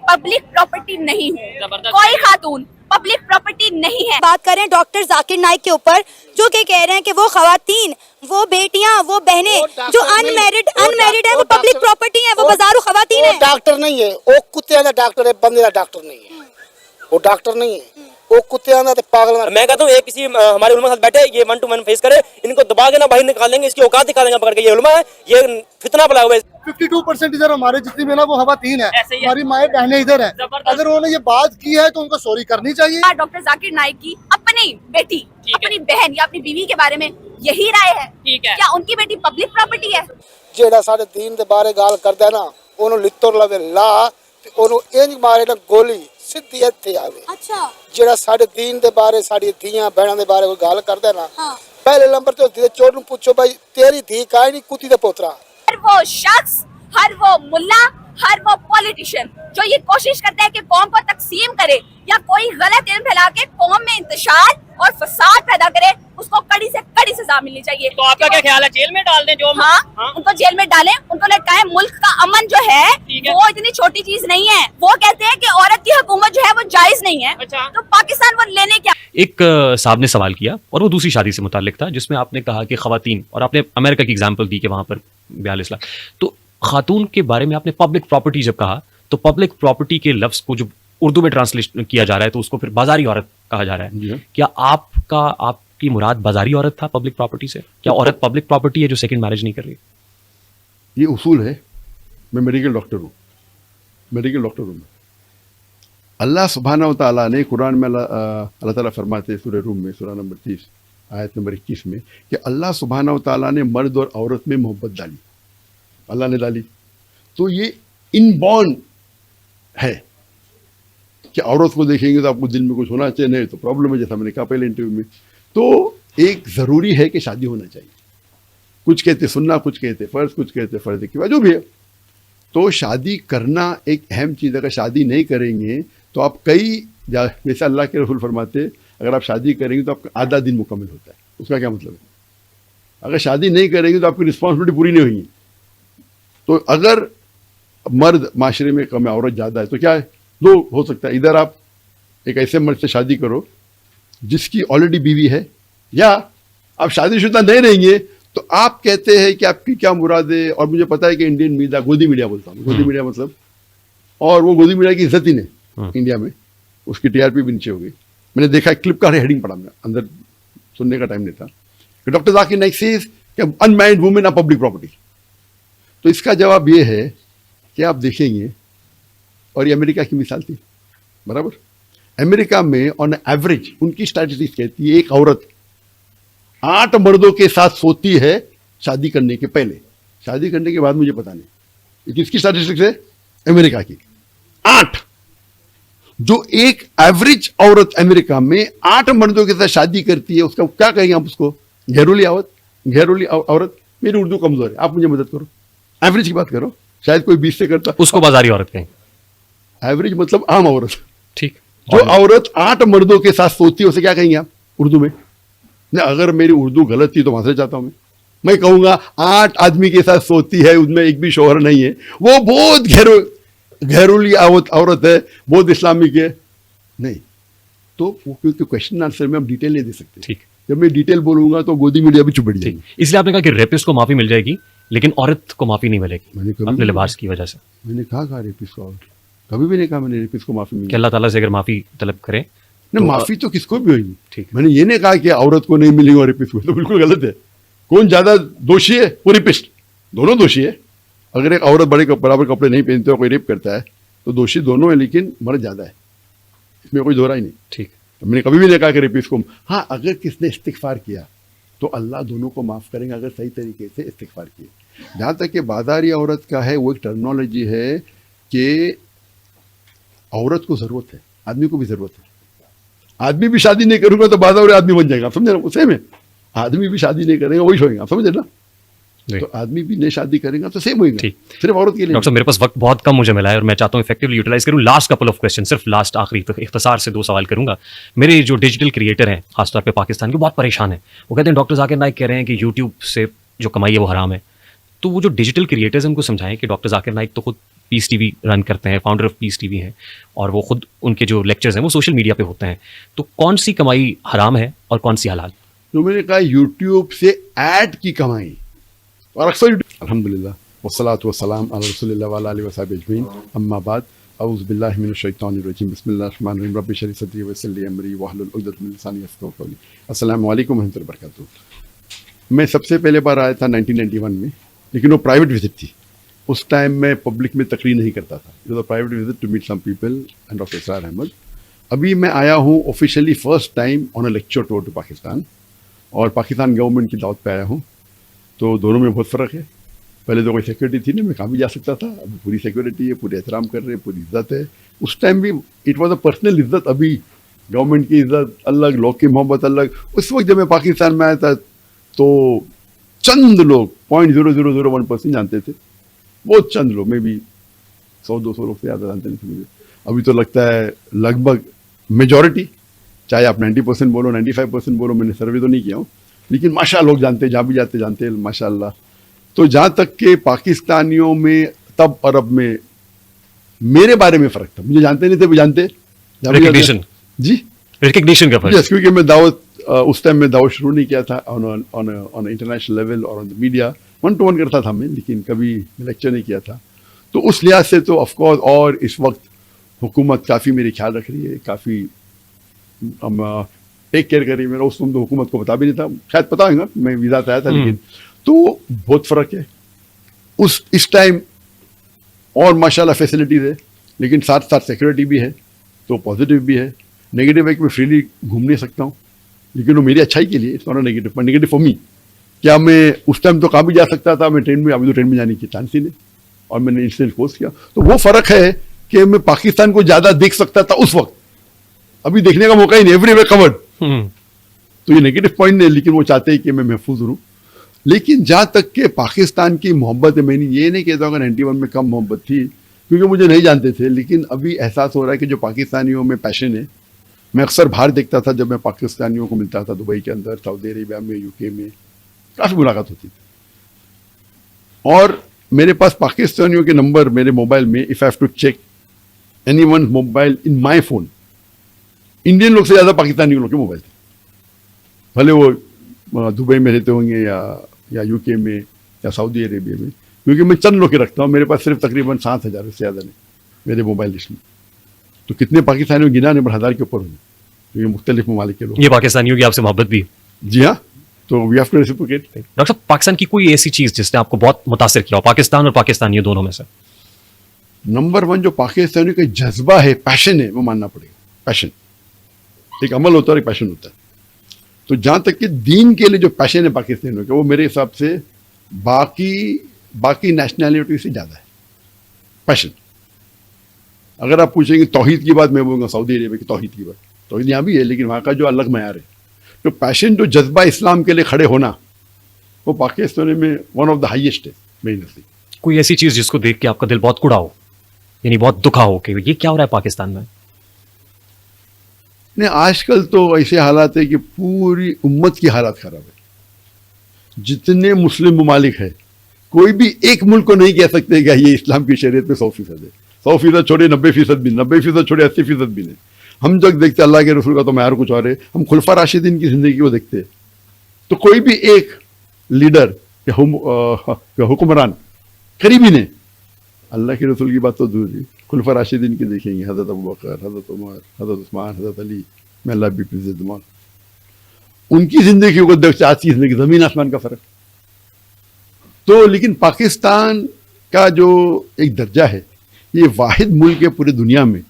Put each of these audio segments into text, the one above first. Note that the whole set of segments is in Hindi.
पब्लिक प्रॉपर्टी नहीं हूँ, कोई खातून पब्लिक प्रॉपर्टी नहीं है। बात करें डॉक्टर जाकिर नाइक के ऊपर, जो कि कह रहे हैं कि वो खवातीन, वो बेटियां, वो बहनें जो अनमैरिड है वो पब्लिक प्रॉपर्टी है, वो बाजारू खवातीन है। डॉक्टर नहीं है, वो कुत्ते का डॉक्टर है, बंदे का डॉक्टर नहीं है। वो डॉक्टर नहीं है, वो कुत्ते का पागल। मैं कहता हूँ एक किसी हमारे उलमा के साथ बैठे, ये 1 to 1 फेस करे, इनको दबा के ना बाहर निकाल देंगे, इसकी औकात दिखा देंगे पकड़ के। ये उलमा है, ये फितना फैलाया हुआ है। 52% इधर हमारे जितनी में ना वो खवातीन है, हमारी माएँ बहनें इधर है। अगर उन्होंने ये बात की है तो उनको सॉरी करनी चाहिए। डॉक्टर जाकिर नाइक की अपनी बेटी, अपनी बहन या अपनी बीवी के बारे में यही राय है, क्या उनकी बेटी पब्लिक प्रॉपर्टी है? जेड़ा साढ़े दीन के बारे गाल करता है ना, उन्होंने लित्तर लवे ला, उन्होंने इंज मारे ना गोली सीधी इत्थे आवे। अच्छा, जेड़ा साढ़े दीन के बारे, साड़ी धीयां बहनों के बारे कोई गाल करता है ना, हाँ। पहले नंबर तो चोर पूछो भाई तेरी धी काहे नहीं कुत्ती का पोतरा। हर वो शख्स, हर वो मुल्ला, हर वो पॉलिटिशियन जो ये कोशिश करता है कि कौम को तकसीम करे या कोई गलत इल्म फैला के कौम में इंतशार और फसाद पैदा करे, उसको कड़ी से कड़ी सजा मिलनी चाहिए। तो आपका क्या ख्याल है, जेल में डाल दें जो? हाँ, उनको जेल में डालें, उनको लटकाएं। मुल्क का अमन जो है वो इतनी छोटी चीज नहीं है। वो कहते हैं कि औरत की हुकूमत जो है वो जायज नहीं है, तो पाकिस्तान वो लेने क्या? एक साहब ने सवाल किया और वो दूसरी शादी से मुताल्लिक था, जिसमें आपने कहा कि खवातीन, और आपने अमेरिका की एग्जाम्पल दी कि वहां पर 42 लाख। तो खातून के बारे में आपने पब्लिक प्रॉपर्टी जब कहा, तो पब्लिक प्रॉपर्टी के लफ्ज को जो उर्दू में ट्रांसलेट किया जा रहा है तो उसको फिर बाजारी औरत कहा जा रहा है। क्या आपकी मुराद बाजारी औरत था पब्लिक प्रॉपर्टी से? क्या औरत पब्लिक प्रॉपर्टी है जो सेकंड मैरिज नहीं कर रही? ये उसूल है। मैं मेडिकल डॉक्टर हूँ। अल्लाह सुब्हानहू व तआला ने कुरान में अल्लाह ताला फरमाते हैं सूरह रूम में सूरह नंबर 30 आयत नंबर 21 में कि अल्लाह सुब्हानहू व तआला ने मर्द और औरत में मोहब्बत डाली, अल्लाह ने डाली। तो ये इनबॉर्न है कि औरत को देखेंगे तो आपको दिल में कुछ होना चाहिए, नहीं तो प्रॉब्लम है, जैसा मैंने कहा पहले इंटरव्यू में। तो एक ज़रूरी है कि शादी होना चाहिए। कुछ कहते सुन्ना, कुछ कहते फ़र्ज, कुछ कहते फ़र्ज की जो भी है। तो शादी करना एक अहम चीज़। अगर शादी नहीं करेंगे तो आप जैसे अल्लाह के रसूल फरमाते, अगर आप शादी करेंगे तो आपका आधा दिन मुकम्मल होता है। उसका क्या मतलब है? अगर शादी नहीं करेंगे तो आपकी रिस्पॉन्सिबिलिटी पूरी नहीं होगी। तो अगर मर्द माशरे में कम है, औरत ज़्यादा है, तो क्या है? दो हो सकता है, इधर आप एक ऐसे मर्द से शादी करो जिसकी ऑलरेडी बीवी है, या आप शादीशुदा नहीं रहेंगे तो आप कहते हैं कि आपकी क्या मुराद है। और मुझे पता है कि इंडियन मीडिया, गोदी मीडिया बोलता हूँ, गोदी मीडिया मतलब, और वो गोदी मीडिया की इज्जत ही नहीं इंडिया में, उसकी टीआरपी भी नीचे हो गई। मैंने देखा क्लिप का हेडिंग पढ़ा, मैं अंदर सुनने का टाइम नहीं था कि डॉक्टर जाकिर नाइक सेज कि unmarried women are public property. तो इसका जवाब ये है कि आप देखेंगे, और ये अमेरिका की मिसाल थी, बराबर। अमेरिका में ऑन एवरेज उनकी स्टैटिस्टिक्स कहती है एक औरत 8 मर्दों के साथ सोती है शादी करने के पहले। शादी करने के बाद मुझे पता नहीं, ये किसकी स्टैटिस्टिक्स है? अमेरिका की। 8, जो एक एवरेज औरत अमेरिका में 8 मर्दों के साथ शादी करती है, उसका क्या कहेंगे आप उसको? घरेलू औरत। मेरी उर्दू कमजोर है, आप मुझे मदद करो, एवरेज की बात करो। शायद कोई 20 से करता, उसको बाजारी औरत कहें। एवरेज मतलब आम औरत। ठीक। जो औरत 8 मर्दों के साथ सोती है उसे क्या कहेंगे आप उर्दू में? ना, अगर मेरी उर्दू गलत थी तो वहां से चाहता हूं मैं कहूंगा 8 आदमी के साथ सोती है, उनमें एक भी शौहर नहीं है, वो बहुत घरेलू औरत है, बहुत इस्लामिक है। नहीं, तो क्योंकि क्वेश्चन आंसर में हम डिटेल नहीं दे सकते। ठीक। जब मैं डिटेल बोलूंगा तो गोदी मीडिया भी चुप बैठ जाएगी। इसलिए आपने कहा कि रेपिस्ट को माफी मिल जाएगी लेकिन औरत को माफी नहीं मिलेगी अपने लिबास की वजह से। मैंने कहा रेपिस्ट को, कभी भी नहीं कहा मैंने रेपिस्ट को माफी मिलेगी। अल्लाह ताला से अगर माफी तलब करें तो माफी तो किसको भी होगी। ठीक। मैंने ये नहीं कहा कि औरत को नहीं मिलेगी और रेपिस्ट को, तो बिल्कुल गलत है। कौन ज्यादा दोषी है? वो रेपिस्ट, दोनों दोषी है। अगर एक औरत बराबर कपड़े नहीं पहनते हो, कोई रेप करता है, तो दोषी दोनों है, लेकिन मर्द ज्यादा है, इसमें कोई दोहरा ही नहीं। ठीक। मैंने कभी भी नहीं कहा कि रेपिस्ट को। हाँ, अगर किसने इस्तिगफार किया तो अल्लाह दोनों को माफ करेंगे, अगर सही तरीके से इस्तिगफार किए। जहाँ तक कि बादारी औरत का है, वो एक टर्मिनोलॉजी है कि औरत को जरूरत है, आदमी को भी जरूरत है। आदमी भी शादी नहीं करूंगा तो बादारी आदमी बन जाएगा, आप समझे ना? सेम है, आदमी भी शादी नहीं करेगा वही होएगा, आप समझे ना? तो आदमी भी नहीं शादी करेगा तो सेम होएगा, सिर्फ औरत के लिए। डॉक्टर साहब, मेरे पास वक्त बहुत कम मुझे मिला है और मैं चाहता हूँ इफेक्टिवली यूटिलाइज करूँ। लास्ट कपल ऑफ क्वेश्चन, सिर्फ लास्ट आखिरी तो इख्तिसार से 2 सवाल करूंगा। मेरे जो डिजिटल क्रिएटर हैं खासतौर पे पाकिस्तान के, बहुत परेशान है। वो कहते हैं डॉक्टर जाकिर नाइक कह रहे हैं कि यूट्यूब से जो कमाई है वो हराम है। तो वो जो डिजिटल क्रिएटर्स हैं उनको समझाएं कि डॉक्टर जाकिर नाइक तो खुद पीस टीवी रन करते हैं, फाउंडर ऑफ पीस टीवी हैं, और वो खुद उनके जो लेक्चर्स हैं वो सोशल मीडिया पे होते हैं, तो कौन सी कमाई हराम है और कौन सी हलाल? तो मैंने कहा यूट्यूब से ऐड की कमाई, और अक्सर अल्हम्दुलिल्लाह वस्सलातु वस्सलाम अला रसूलिल्लाह व आलिहि वसहबिहि अजमईन, अम्मा बाद, औज़ु बिल्लाहि मिनश शैतानिर रजीम, बिस्मिल्लाहिर रहमानिर रहीम, रब्बि इश्रह ली सदरी वयस्सिर ली अमरी वहलुल उक़दतम मिन लिसानी यफ़क़हू क़ौली। अस्सलामु अलैकुम व रहमतुल्लाहि व बरकातुहू। मैं सबसे पहले बार आया था 1991 में, लेकिन वो प्राइवेट विजिट थी। उस टाइम मैं पब्लिक में तकरीर नहीं करता था। It was a private visit to meet some people and doctor Israr Ahmad. अभी मैं आया हूँ officially first time on a lecture tour to Pakistan, और पाकिस्तान गवर्नमेंट की दावत पे आया हूँ। तो दोनों में बहुत फ़र्क है। पहले तो कोई सिक्योरिटी थी नहीं, मैं कहाँ भी जा सकता था। अभी पूरी सिक्योरिटी है, पूरे एहतराम कर रहे हैं, पूरी इज्जत है। उस टाइम भी इट वॉज अ पर्सनल इज्जत, अभी गवर्नमेंट की इज्जत अलग, लोग की मोहब्बत अलग। उस वक्त जब मैं पाकिस्तान में आया था तो चंद लोग 0.0001% जानते थे, बहुत चंद लोग, मैं भी 100-200 लोग से ज़्यादा जानते नहीं थे मुझे। अभी तो लगता है लगभग मेजॉरिटी, चाहे आप 90% बोलो 95% बोलो, मैंने सर्वे तो नहीं किया हूँ, लेकिन माशाअल्लाह लोग जानते हैं, जहाँ भी जाते जानते हैं माशाअल्लाह। तो जहाँ तक के पाकिस्तानियों में तब अरब में मेरे बारे में फ़र्क था, मुझे जानते नहीं थे, वो जानते रिकग्निशन, जी रिकग्निशन का फर्क। यस, क्योंकि मैं दावत उस टाइम में दावत शुरू नहीं किया था ऑन इंटरनेशनल लेवल और ऑन द मीडिया, 1-to-1 करता था मैं, लेकिन कभी लेक्चर नहीं किया था। तो उस लिहाज से तो ऑफकोर्स, और इस वक्त हुकूमत काफ़ी मेरी ख्याल रख रही है, काफ़ी टेक केयर कर रही है मेरा। उस वक्त तो हुकूमत को पता भी नहीं था, शायद पता होगा, मैं वीज़ा से आया था, लेकिन तो बहुत फ़र्क है इस टाइम। और माशाल्लाह फैसिलिटीज़ है, लेकिन साथ साथ सिक्योरिटी भी है, तो पॉजिटिव भी है। नेगेटिव है कि मैं फ्रीली घूम नहीं सकता हूँ, लेकिन वो मेरी अच्छाई के लिए, इट्स नॉट नेगेटिव, पर नेगेटिव फॉर मी। क्या मैं उस टाइम तो कहाँ भी जा सकता था, मैं ट्रेन में, अभी तो ट्रेन में जाने की चांस ही नहीं, और मैंने इंस्टेंट कोर्स किया। तो वो फ़र्क है कि मैं पाकिस्तान को ज़्यादा देख सकता था उस वक्त, अभी देखने का मौका ही नहीं, एवरीवेयर कवर्ड। तो ये नेगेटिव पॉइंट नहीं, लेकिन वो चाहते हैं कि मैं महफूज रहूँ। लेकिन जहाँ तक के पाकिस्तान की मोहब्बत है, मैंने ये नहीं कहता हूँ कि 91 में कम मोहब्बत थी, क्योंकि मुझे नहीं जानते थे, लेकिन अभी एहसास हो रहा है कि जो पाकिस्तानियों में पैशन है, मैं अक्सर बाहर देखता था, जब मैं पाकिस्तानियों को मिलता था दुबई के अंदर, सऊदी अरेबिया में, यूके में, काफ़ी मुलाकात होती थी। और मेरे पास पाकिस्तानियों के नंबर मेरे मोबाइल में, if I have to check anyone mobile in my phone, Indian लोग से ज़्यादा पाकिस्तानी लोग के मोबाइल थे, भले वो दुबई में रहते होंगे या यूके में या सऊदी अरेबिया में, क्योंकि मैं चंद लोग के रखता हूँ। मेरे पास सिर्फ तकरीबन 7,000 से ज़्यादा नहीं मेरे मोबाइल लिस्ट में। तो कितने पाकिस्तानियों गिना नहीं, 1000 के ऊपर होंगे, तो ये मुख्तलिफ ममालिक के लोग। ये पाकिस्तानियों की आपसे मोहब्बत भी है? जी हाँ, तो we have to reciprocate. Doctor साहब, पाकिस्तान की कोई ऐसी चीज़ जिसने आपको बहुत मुतासिर किया हो, पाकिस्तान और पाकिस्तानियों दोनों में से? नंबर 1 जो पाकिस्तानियों का जज्बा है, पैशन है, वो मानना पड़ेगा। पैशन, एक अमल होता है और एक पैशन होता है। तो जहाँ तक कि दीन के लिए जो पैशन है पाकिस्तानियों का, वो मेरे हिसाब से बाकी नेशनैलिटी से ज़्यादा है पैशन। अगर आप पूछेंगे तौहीद की बात, मैं बोलूँगा सऊदी अरेबिया की तौहीद की बात। तौहीद यहाँ भी है, लेकिन वहाँ का जो अलग मयार है, तो पैशन, जो जज्बा इस्लाम के लिए खड़े होना, वो पाकिस्तान में वन ऑफ द हाईएस्ट है मेरी नज़र। कोई ऐसी चीज़ जिसको देख के आपका दिल बहुत कुड़ा हो, यानी बहुत दुखा हो कि ये क्या हो रहा है पाकिस्तान में? नहीं, आजकल तो ऐसे हालात है कि पूरी उम्मत की हालत ख़राब है। जितने मुस्लिम ममालिक है, कोई भी एक मुल्क को नहीं कह सकते कि ये इस्लाम की शरीयत में 100% है। 100% छोड़े, 90% भी, 90% छोड़े, 80% भी नहीं। हम जब देखते अल्लाह के रसूल का तो मैार कुछ और है, हम खुलफा राशिदीन की ज़िंदगी को देखते, तो कोई भी एक लीडर या हुक्मरान करीबी ने, अल्लाह के रसूल की बात तो दूर है, खुलफा राशिदीन की देखेंगे, हज़रत अबू बकर, हज़रत उमर, हज़रत उस्मान, हज़रत अली, मैं अल्लाह भी प्लीज़ दमान, उनकी ज़िंदगी को देखते आज की ज़िंदगी ज़मीन आसमान का फ़र्क। तो लेकिन पाकिस्तान का जो एक दर्जा है, ये वाहिद मुल्क है पूरी दुनिया में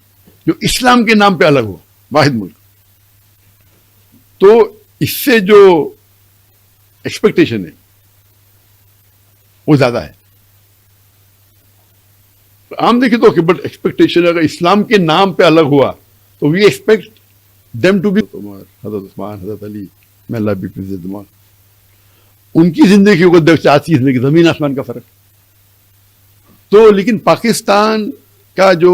जो इस्लाम के नाम पे अलग हुआ, वाहिद मुल्क। तो इससे जो एक्सपेक्टेशन है वो ज़्यादा है। आम देखे तो बट एक्सपेक्टेशन अगर इस्लाम के नाम पे अलग हुआ तो we expect them to be हज़रत उस्मान, हज़रत अली, मैं अल्लाह भी प्लीज़ दमान, उनकी ज़िंदगी को देखते आज की ज़िंदगी ज़मीन आसमान का फ़र्क। तो लेकिन पाकिस्तान का जो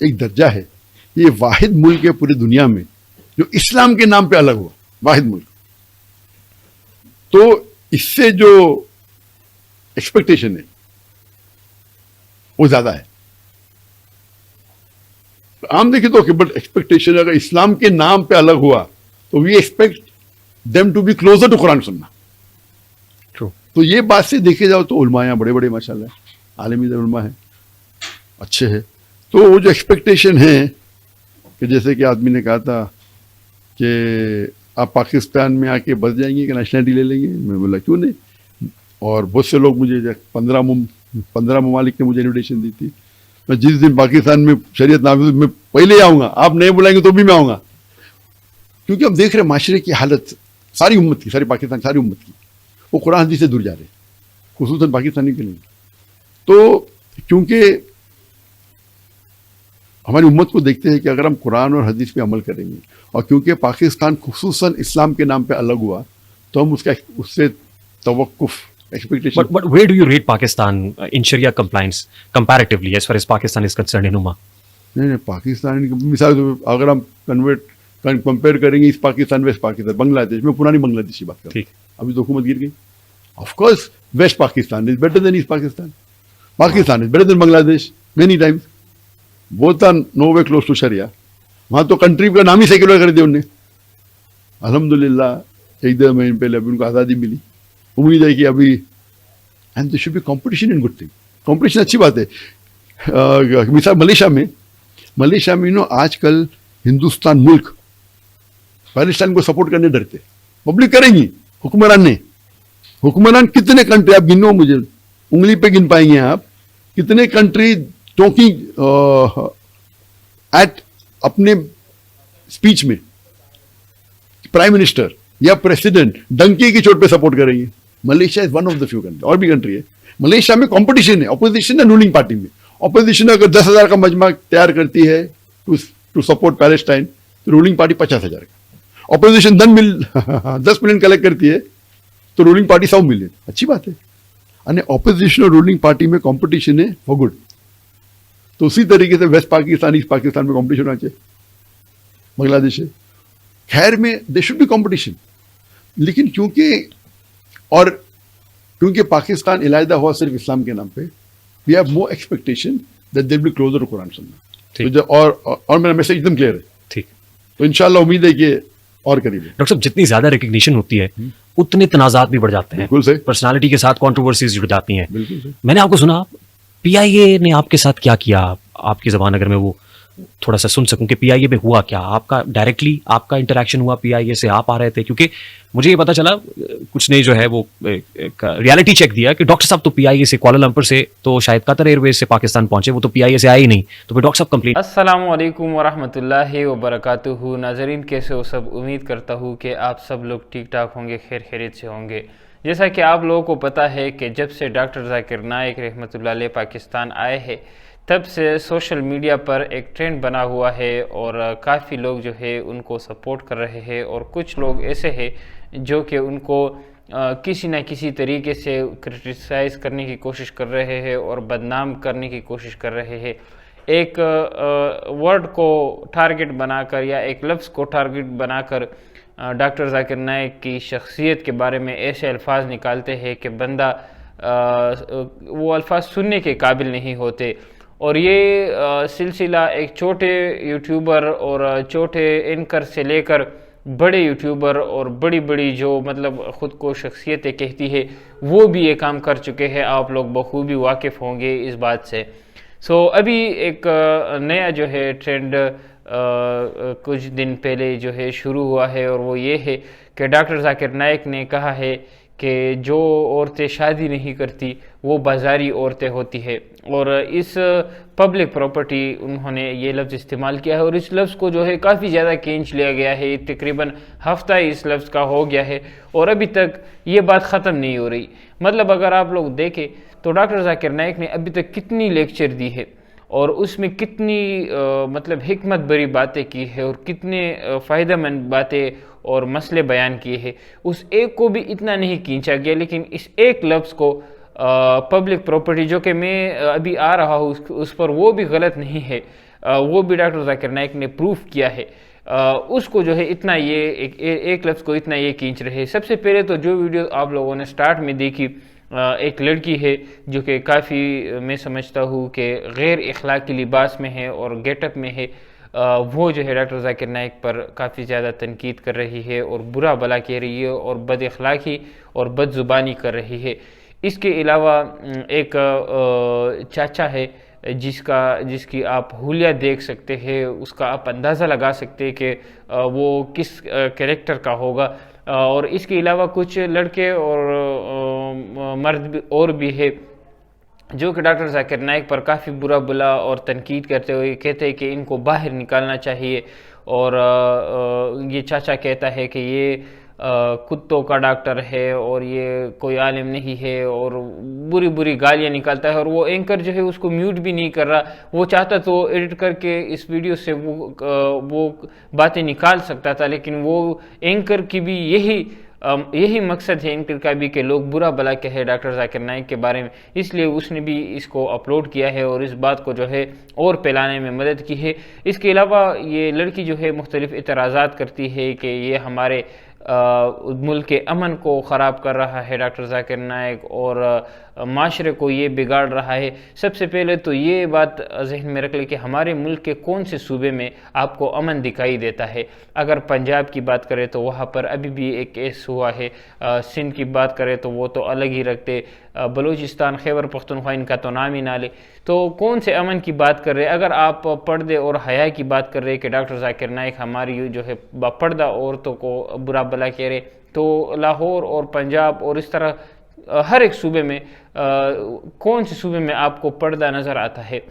एक दर्जा है, ये वाहिद मुल्क है पूरी दुनिया में जो इस्लाम के नाम पे अलग हुआ, वाहिद मुल्क। तो इससे जो एक्सपेक्टेशन है वो ज़्यादा है। आम देखिए तो बट एक्सपेक्टेशन अगर इस्लाम के नाम पे अलग हुआ तो we expect them to be closer to Quran Sunnah. True. तो ये बात से देखे जाओ तो उलमा यहाँ बड़े बड़े माशाल्लाह आलमी उलमा है, अच्छे हैं। तो वो जो एक्सपेक्टेशन है कि जैसे कि आदमी ने कहा था कि आप पाकिस्तान में आके बस जाएंगे कि नेशनलिटी ले लेंगे, मैं बोला क्यों नहीं। और बहुत से लोग मुझे 15 ममालिक ने मुझे इन्विटेशन दी थी। मैं जिस दिन पाकिस्तान में शरीयत नाफिज मैं पहले ही आऊँगा, आप नहीं बुलाएंगे तो भी मैं आऊँगा, क्योंकि हम देख रहे हैं माशरे की हालत सारी उम्मत की, सारी पाकिस्तान सारी उम्मत की, वो कुरान हदीस से दूर जा रहे हैं, खुसूसन पाकिस्तानी के लिए। तो क्योंकि हमारी उम्मत को देखते हैं कि अगर हम कुरान और हदीस पे अमल करेंगे, और क्योंकि पाकिस्तान खुसूसन इस्लाम के नाम पे अलग हुआ, तो हम उससे तवक्कुफ expectation. But where do you rate Pakistan in Sharia compliance comparatively as far as Pakistan is concerned in Ummah? नहीं पाकिस्तान की मिसाल अगर हम कंपेयर करेंगे इस पाकिस्तान वेस्ट पाकिस्तान, बांग्लादेश में पुरानी बांग्लादेश की बात करें, ठीक। अभी तो हुकूमत गिर गई। Of course West Pakistan is better than East Pakistan, Pakistan is better than Bangladesh many times. Both are no way close to sharia. वहाँ तो कंट्री का नाम ही सेक्युलर कर दिया उन्होंने। अल्हम्दुलिल्लाह एक 2 महीने पहले अभी उनको आज़ादी मिली। उम्मीद है कि अभी and there should be competition in good thing, competition अच्छी बात है। मिसाल मलेशिया में आजकल हिंदुस्तान मुल्क पैलेस्टाइन को सपोर्ट करने डरते, पब्लिक करेंगी, हुक्मरान कितने कंट्री आप गिनो, मुझे उंगली पे गिन पाएंगे आप कितने कंट्री टॉकिंग एट अपने स्पीच में प्राइम मिनिस्टर या प्रेसिडेंट डंकी की चोट पे सपोर्ट करेंगे। Malaysia is one of the few country, और भी कंट्री है। मलेशिया में कंपटीशन है, ऑपोजिशन है रूलिंग पार्टी में। ऑपोजिशन अगर 10,000 का मजमा तैयार करती है टू सपोर्ट पैलेस्टाइन, तो रूलिंग पार्टी 50,000 का। ऑपोजिशन 10 मिलियन कलेक्ट करती है तो रूलिंग पार्टी 100 मिलियन। अच्छी बात है। અને ऑपोजिशन और रूलिंग पार्टी में कंपटीशन है फॉर गुड। तो उसी तरीके से वेस्ट पाकिस्तान ईस्ट पाकिस्तान में कंपटीशन होना चाहिए, बांग्लादेश है। खैर में दे शुड बी कंपटीशन, लेकिन क्योंकि पाकिस्तान इलायदा हुआ सिर्फ इस्लाम के नाम पे, we have more expectation that they will be closer to Quran Sunnah. तो और मेरा मैसेज एकदम क्लियर है, ठीक। तो इंशाल्लाह उम्मीद है कि और करीब। डॉक्टर साहब जितनी ज्यादा रिकग्निशन होती है उतने तनाजात भी बढ़ जाते हैं, बिल्कुल सही। पर्सनालिटी के साथ कंट्रोवर्सीज जुड़ जाती हैं। बिल्कुल सही। मैंने आपको सुना पीआईए ने आपके साथ क्या किया, आपकी जबान अगर मैं वो थोड़ा सा सुन सकूं कि पीआईए में हुआ क्या, आपका डायरेक्टली आपका इंटरेक्शन हुआ पीआईए से, आप आ रहे थे? क्योंकि मुझे ये पता चला कुछ ने जो है वो रियलिटी चेक दिया कि डॉक्टर साहब तो पीआईए से कुआलालंपुर से तो शायद कतर एयरवेज से पाकिस्तान पहुंचे, वो तो पीआईए से आए ही नहीं। तो फिर डॉक्टर साहब कंप्लेंट। अस्सलामु अलैकुम वरहमतुल्लाहि वबरकातुहू। नाजरीन कैसे हो सब, उम्मीद करता हूँ कि आप सब लोग ठीक ठाक होंगे, खैर खैरियत से होंगे। जैसा कि आप लोगों को पता है कि जब से डॉक्टर जाकिर नाइक रहमतुल्लाह अलैह पाकिस्तान आए हैं, तब से सोशल मीडिया पर एक ट्रेंड बना हुआ है और काफ़ी लोग जो है उनको सपोर्ट कर रहे हैं, और कुछ लोग ऐसे हैं जो कि उनको किसी न किसी तरीके से क्रिटिसाइज़ करने की कोशिश कर रहे हैं और बदनाम करने की कोशिश कर रहे हैं। एक वर्ड को टारगेट बनाकर या एक लफ्ज़ को टारगेट बनाकर डॉक्टर जाकिर नाइक की शख्सियत के बारे में ऐसे अल्फाज निकालते हैं कि बंदा वो अल्फाज सुनने के काबिल नहीं होते। और ये सिलसिला एक छोटे यूट्यूबर और छोटे एंकर से लेकर बड़े यूट्यूबर और बड़ी बड़ी जो मतलब ख़ुद को शख्सियतें कहती है, वो भी ये काम कर चुके हैं। आप लोग बखूबी वाकिफ़ होंगे इस बात से। सो अभी एक नया जो है ट्रेंड कुछ दिन पहले जो है शुरू हुआ है, और वो ये है कि डॉक्टर जाकिर नाइक ने कहा है कि जो औरतें शादी नहीं करती वो बाज़ारी औरतें होती है, और इस पब्लिक प्रॉपर्टी उन्होंने ये लफ्ज़ इस्तेमाल किया है। और इस लफ्ज़ को जो है काफ़ी ज़्यादा खींच लिया गया है, तकरीबन हफ्ता इस लफ्ज़ का हो गया है और अभी तक ये बात ख़त्म नहीं हो रही। मतलब अगर आप लोग देखें तो डॉक्टर जाकिर नाइक ने अभी तक कितनी लेक्चर दी है और उसमें कितनी मतलब हिकमत भरी बातें की है और कितने फ़ायदेमंद बातें और मसले बयान किए हैं, उस एक को भी इतना नहीं खींचा गया। लेकिन इस एक लफ्ज़ को पब्लिक प्रॉपर्टी, जो कि मैं अभी आ रहा हूँ उस पर, वो भी गलत नहीं है, वो भी डॉक्टर जाकिर नाइक ने प्रूफ किया है। उसको जो है इतना ये एक लफ्ज़ को इतना ये खींच रहे हैं। सबसे पहले तो जो वीडियो आप लोगों ने स्टार्ट में देखी एक लड़की है जो कि काफ़ी मैं समझता हूँ कि गैर इखलाकी लिबास में है और गेटअप में है, वो जो है डॉक्टर जाकिर नाइक पर काफ़ी ज़्यादा तनकीद कर रही है और बुरा भला कह रही है और बद अखलाकी और बदजुबानी कर रही है। इसके अलावा एक चाचा है जिसकी आप हुलिया देख सकते हैं, उसका आप अंदाज़ा लगा सकते हैं कि वो किस कैरेक्टर का होगा। और इसके अलावा कुछ लड़के और मर्द और भी है जो कि डॉक्टर जाकिर नाइक पर काफ़ी बुरा भला और तनकीद करते हुए कहते हैं कि इनको बाहर निकालना चाहिए। और ये चाचा कहता है कि ये कुत्तों का डॉक्टर है और ये कोई आलिम नहीं है और बुरी बुरी गालियाँ निकालता है। और वो एंकर जो है उसको म्यूट भी नहीं कर रहा, वो चाहता तो एडिट करके इस वीडियो से वो बातें निकाल सकता था, लेकिन वो एंकर की भी यही मकसद है एंकर का भी कि लोग बुरा भला कहे डॉक्टर जाकिर नाइक के बारे में, इसलिए उसने भी इसको अपलोड किया है और इस बात को जो है और फैलाने में मदद की है। इसके अलावा ये लड़की जो है मुख्तलिफ इतराज़ात करती है कि ये हमारे मुल्क के अमन को ख़राब कर रहा है डॉक्टर जाकिर नाइक और माशरे को ये बिगाड़ रहा है। सबसे पहले तो ये बात जहन में रख ले कि हमारे मुल्क के कौन से सूबे में आपको अमन दिखाई देता है। अगर पंजाब की बात करें तो वहाँ पर अभी भी एक केस हुआ है, सिंध की बात करें तो वो तो अलग ही रखते, बलूचिस्तान खैबर पख्तूनख्वा इनका तो नाम ही ना ले। तो कौन से अमन की बात कर रहे हैं? अगर आप पर्दे और हया की बात कर रहे हैं कि डॉक्टर जाकिर नाइक हमारी जो है बापर्दा औरतों को बुरा भला कह रहे, तो लाहौर और पंजाब और इस तरह हर एक सूबे में कौन से सूबे में आपको पर्दा नज़र आता है?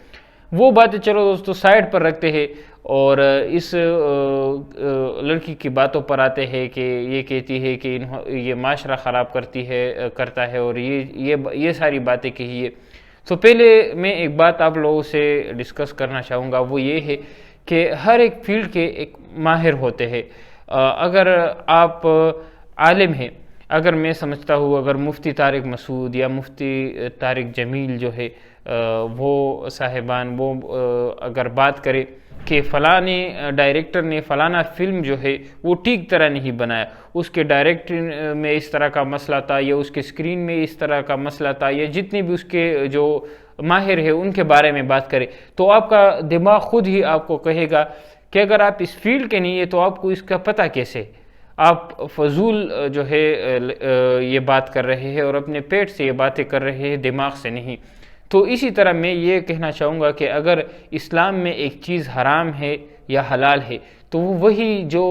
वो बातें चलो दोस्तों साइड पर रखते हैं और इस लड़की की बातों पर आते हैं कि ये कहती है कि ये माशरा ख़राब करता है और ये सारी बातें कही है। तो पहले मैं एक बात आप लोगों से डिस्कस करना चाहूँगा, वो ये है कि हर एक फील्ड के एक माहिर होते हैं। अगर आप आलिम हैं, अगर मैं समझता हूँ अगर मुफ्ती तारिक मसूद या मुफ्ती तारिक जमील जो है वो साहिबान वो अगर बात करें कि फ़लाने डायरेक्टर ने फ़लाना फ़िल्म जो है वो ठीक तरह नहीं बनाया, उसके डायरेक्टर में इस तरह का मसला था या उसके स्क्रीन में इस तरह का मसला था, या जितने भी उसके जो माहिर है उनके बारे में बात करें, तो आपका दिमाग खुद ही आपको कहेगा कि अगर आप इस फील्ड के नहीं है तो आपको इसका पता कैसे? आप फजूल जो है ये बात कर रहे हैं और अपने पेट से ये बातें कर रहे हैं, दिमाग से नहीं। तो इसी तरह मैं ये कहना चाहूँगा कि अगर इस्लाम में एक चीज़ हराम है या हलाल है तो वही जो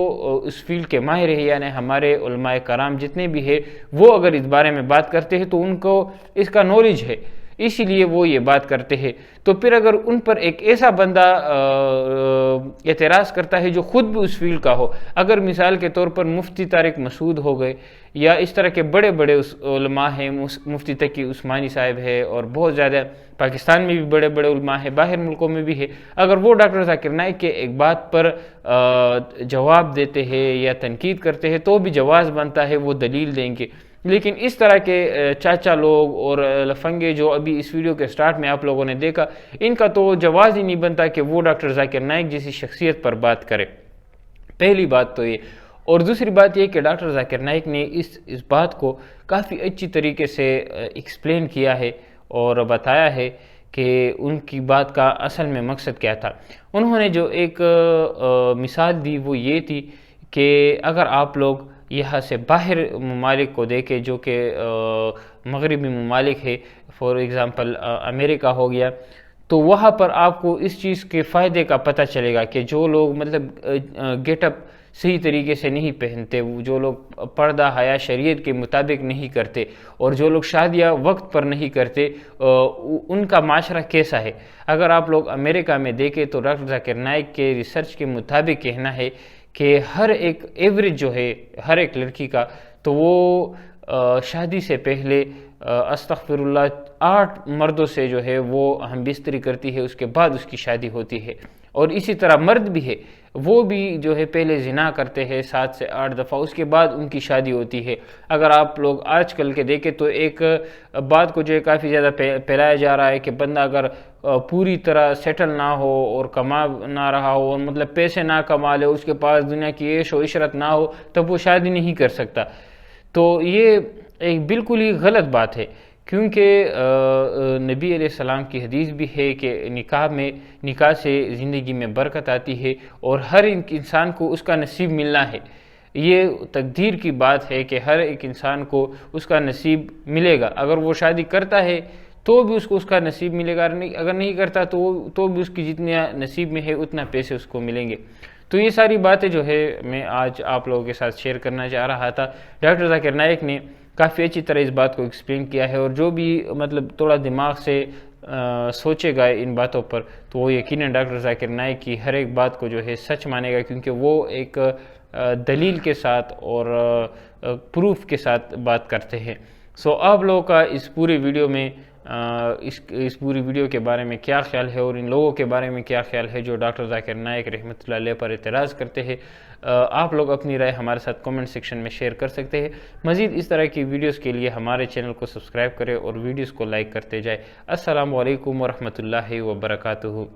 उस फील्ड के माहिर है यानी हमारे उलमाए कराम जितने भी है वो अगर इस बारे में बात करते हैं तो उनको इसका नॉलेज है, इसीलिए वो ये बात करते हैं। तो फिर अगर उन पर एक ऐसा बंदा एतराज़ करता है जो ख़ुद भी उस फील्ड का हो, अगर मिसाल के तौर पर मुफ्ती तारिक मसूद हो गए या इस तरह के बड़े बड़े उलमा हैं, मुफ्ती तकी उस्मानी साहब है और बहुत ज़्यादा पाकिस्तान में भी बड़े बड़े उलमा है, बाहर मुल्कों में भी है, अगर वो डॉक्टर जाकिर नाइक के एक बात पर जवाब देते हैं या तनकीद करते हैं तो भी जवाज़ बनता है, वो दलील देंगे। लेकिन इस तरह के चाचा लोग और लफंगे जो अभी इस वीडियो के स्टार्ट में आप लोगों ने देखा, इनका तो जवाज़ ही नहीं बनता कि वो डॉक्टर जाकिर नाइक जैसी शख्सियत पर बात करे। पहली बात तो ये, और दूसरी बात ये कि डॉक्टर जाकिर नाइक ने इस बात को काफ़ी अच्छी तरीके से एक्सप्लेन किया है और बताया है कि उनकी बात का असल में मकसद क्या था। उन्होंने जो एक मिसाल दी वो ये थी कि अगर आप लोग यहाँ से बाहर ममालिक को देखें जो कि मगरबी ममालिक है, फॉर एग्ज़ाम्पल अमेरिका हो गया, तो वहाँ पर आपको इस चीज़ के फ़ायदे का पता चलेगा कि जो लोग मतलब गेटअप सही तरीके से नहीं पहनते, जो लोग पर्दा हया शरीयत के मुताबिक नहीं करते और जो लोग शादियाँ वक्त पर नहीं करते, उनका माशरा कैसा है। अगर आप लोग अमेरिका में देखें तो डॉक्टर जाकिर नाइक के रिसर्च के मुताबिक कहना है कि हर एक एवरेज जो है हर एक लड़की का, तो वो शादी से पहले अस्तगफिरुल्लाह 8 मर्दों से जो है वो हम बिस्तरी करती है, उसके बाद उसकी शादी होती है। और इसी तरह मर्द भी है, वो भी जो है पहले जिना करते हैं 7 से 8 दफ़ा, उसके बाद उनकी शादी होती है। अगर आप लोग आजकल के देखें तो एक बात को जो है काफ़ी ज़्यादा फैलाया जा रहा है कि बंदा अगर पूरी तरह सेटल ना हो और कमा ना रहा हो और मतलब पैसे ना कमा ले, उसके पास दुनिया की ऐश व इशरत ना हो, तब वो शादी नहीं कर सकता। तो ये एक बिल्कुल ही गलत बात है क्योंकि नबी अलैहिस्सलाम की हदीस भी है कि निकाह से ज़िंदगी में बरकत आती है और हर इंसान को उसका नसीब मिलना है। ये तकदीर की बात है कि हर एक इंसान को उसका नसीब मिलेगा। अगर वो शादी करता है तो भी उसको उसका नसीब मिलेगा, अगर नहीं करता तो भी उसकी जितने नसीब में है उतना पैसे उसको मिलेंगे। तो ये सारी बातें जो है मैं आज आप लोगों के साथ शेयर करना चाह रहा था। डॉक्टर जाकिर नाइक ने काफ़ी अच्छी तरह इस बात को एक्सप्लेन किया है, और जो भी मतलब थोड़ा दिमाग से सोचेगा इन बातों पर तो वो यकीनन डॉक्टर जाकिर नाइक की हर एक बात को जो है सच मानेगा, क्योंकि वो एक दलील के साथ और प्रूफ के साथ बात करते हैं। सो आप लोगों का इस पूरी वीडियो में इस पूरी वीडियो के बारे में क्या ख्याल है, और इन लोगों के बारे में क्या ख्याल है जो डॉक्टर जाकिर नाइक रहमतुल्लाह अलैह पर एतराज़ करते हैं। आप लोग अपनी राय हमारे साथ कमेंट सेक्शन में शेयर कर सकते हैं। मज़ीद इस तरह की वीडियोस के लिए हमारे चैनल को सब्सक्राइब करें और वीडियोस को लाइक करते जाए। अस्सलामु अलैकुम वरहमतुल्लाहि वबरकातुहू।